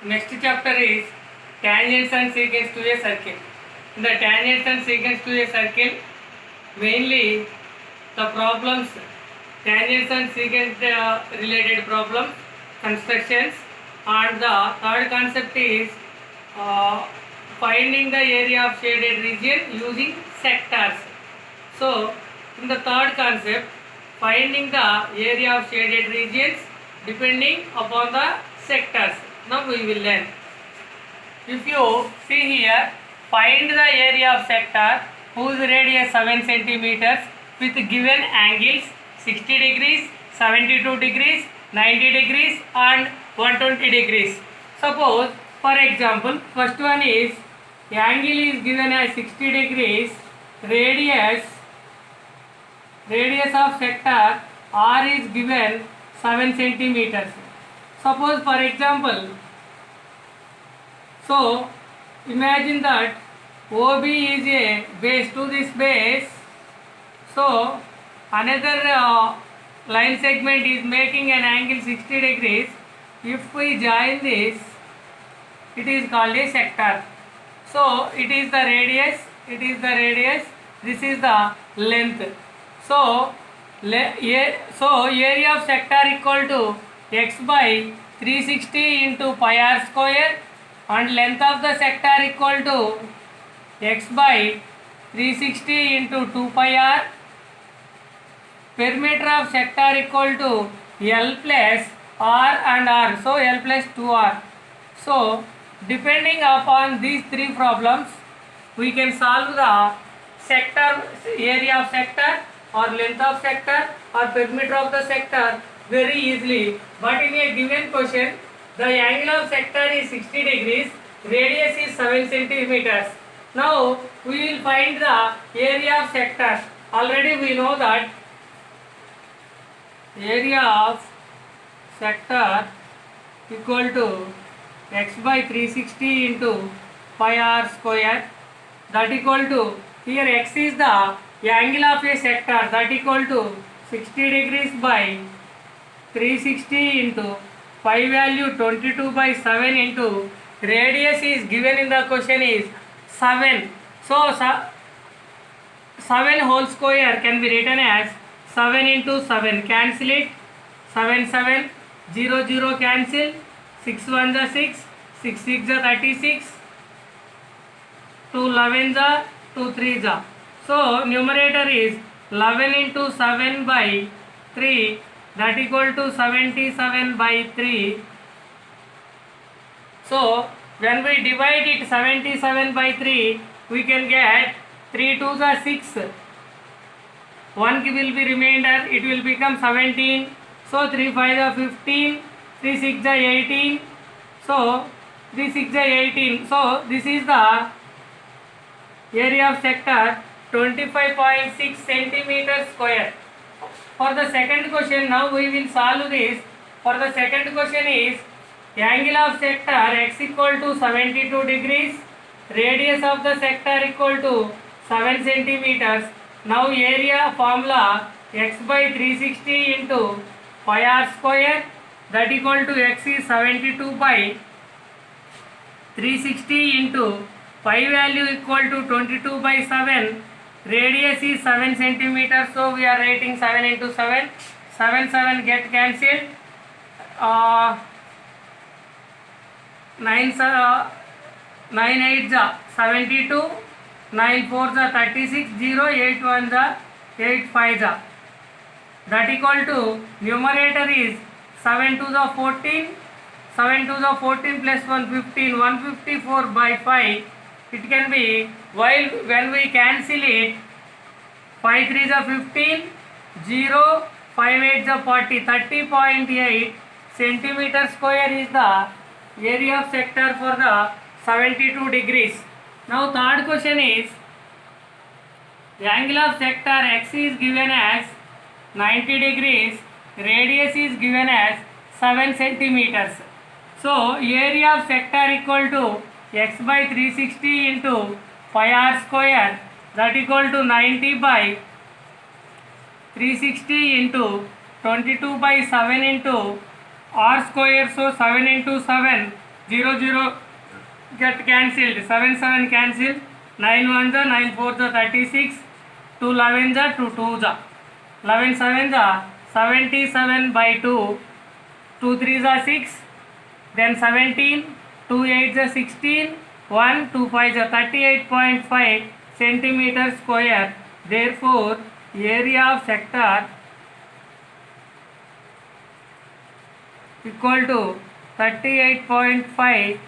Next chapter is tangents and secants to a circle. In the tangents and secants to a circle, mainly the problems, tangents and secant related problems, constructions, and the third concept is uh, finding the area of shaded region using sectors. So, in the third concept, finding the area of shaded regions depending upon the sectors. Now we will learn. If you see here, find the area of sector whose radius 7 centimeters with given angles 60 degrees, 72 degrees, 90 degrees and 120 degrees. Suppose, for example, first one is angle is given as 60 degrees, radius of sector R is given 7 centimeters. Suppose, for example, so imagine that OB is a base to this base. So another line segment is making an angle 60 degrees. If we join this, it is called a sector. So it is the radius, this is the length. So area of sector equal to x by 360 into pi r square, and length of the sector equal to x by 360 into 2 pi r. Perimeter of sector equal to L plus r and r, so L plus 2r. So depending upon these three problems, we can solve the sector, area of sector or length of sector or perimeter of the sector very easily. But in a given question, the angle of sector is 60 degrees, radius is 7 centimeters. Now we will find the area of sector. Already we know that area of sector equal to x by 360 into pi r square, that equal to, here x is the angle of a sector, that equal to 60 degrees by 360 into pi value 22 by 7 into radius is given in the question is 7. So 7 whole square can be written as 7 into 7, cancel it, 7 7 0 0 cancel, 6 1 is 6, 6 6 is 36, 2 11 is 2 3 is. So numerator is 11 into 7 by 3, that equal to 77 by 3. So when we divide it 77 by 3, we can get 3 2s are 6. 1 will be remainder, it will become 17. So 3 5 are 15, 3 6 are 18. So 3 6 are 18. So this is the area of sector 25.6 centimeters square. For the second question, now we will solve this. For the second question is angle of sector x equal to 72 degrees, radius of the sector equal to 7 centimeters. Now area formula x by 360 into pi r square, that equal to x is 72 by 360 into pi value equal to 22 by 7, radius is 7 centimeters, so we are writing 7 into 7, 7 7 get cancelled, 9 8 is 72, 9 4 is 36, 0 8 1 is 8 5 is. That equal to numerator is 7 2 is 14, 7 2 is 14 plus 1 15, 154 by 5. It can be, while when we cancel it, 5 3 is 15, 0 5 8 is 40, 30.8 centimeter square is the area of sector for the 72 degrees. Now third question is, the angle of sector x is given as 90 degrees, radius is given as 7 centimeters. So area of sector equal to x by 360 into pi r square, that equal to 90 by 360 into 22 by 7 into r square, so 7 into 7 0 0 get cancelled, 7 7 cancel, 9 1 जा 9 4 जा 36, 2 11 जा 2 2 जा 11 7 जा 77 by 2, 2 3 जा 6, then 17, 2 8 जा 16, 1 2 5 जा 38.5 centimeter square. Therefore, area of sector equal to 38.5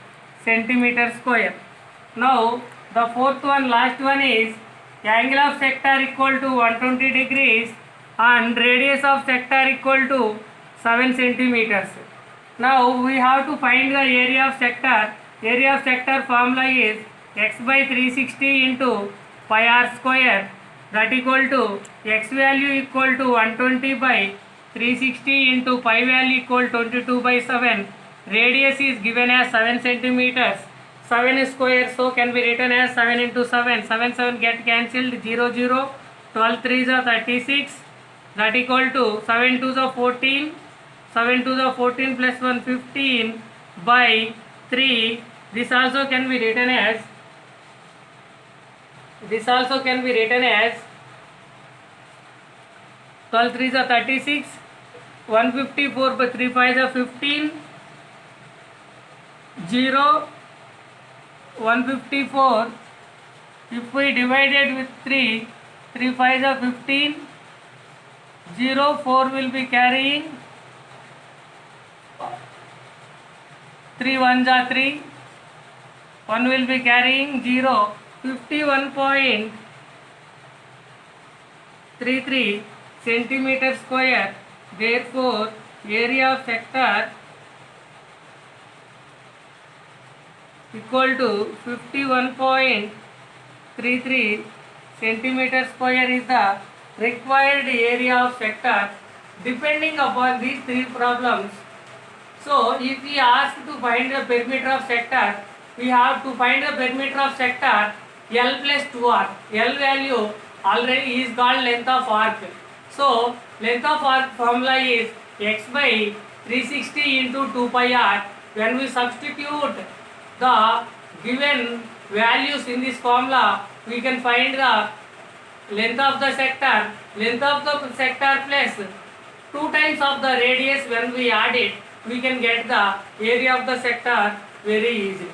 centimeter square. Now the fourth one, last one is angle of sector equal to 120 degrees and radius of sector equal to 7 centimeters. Now we have to find the area of sector. Area of sector formula is x by 360 into pi r square, that equal to x value equal to 120 by 360 into pi value equal 22 by 7. Radius is given as 7 centimeters. 7 square, so can be written as 7 into 7. 7 7 get cancelled, 0 0, 12 3 is 36, that equal to 7 2 is 14, 7 2 is 14 plus 1 15 by 3. This also can be written as 12 3 is 36, 154 by 3 5 is 15, 0 154. If we divide it with 3, 3 5 is 15, 0 4 will be carrying, 3 1 is 3, 1 will be carrying 0, 51.33 centimeter square. Therefore, area of sector equal to 51.33 centimeter square is the required area of sector depending upon these three problems. So, if we ask to find the perimeter of sector, we have to find the perimeter of sector L plus 2R. L value already is called length of arc. So, length of arc formula is x by 360 into 2 pi r. When we substitute the given values in this formula, we can find the length of the sector plus 2 times of the radius. When we add it, we can get the area of the sector very easily.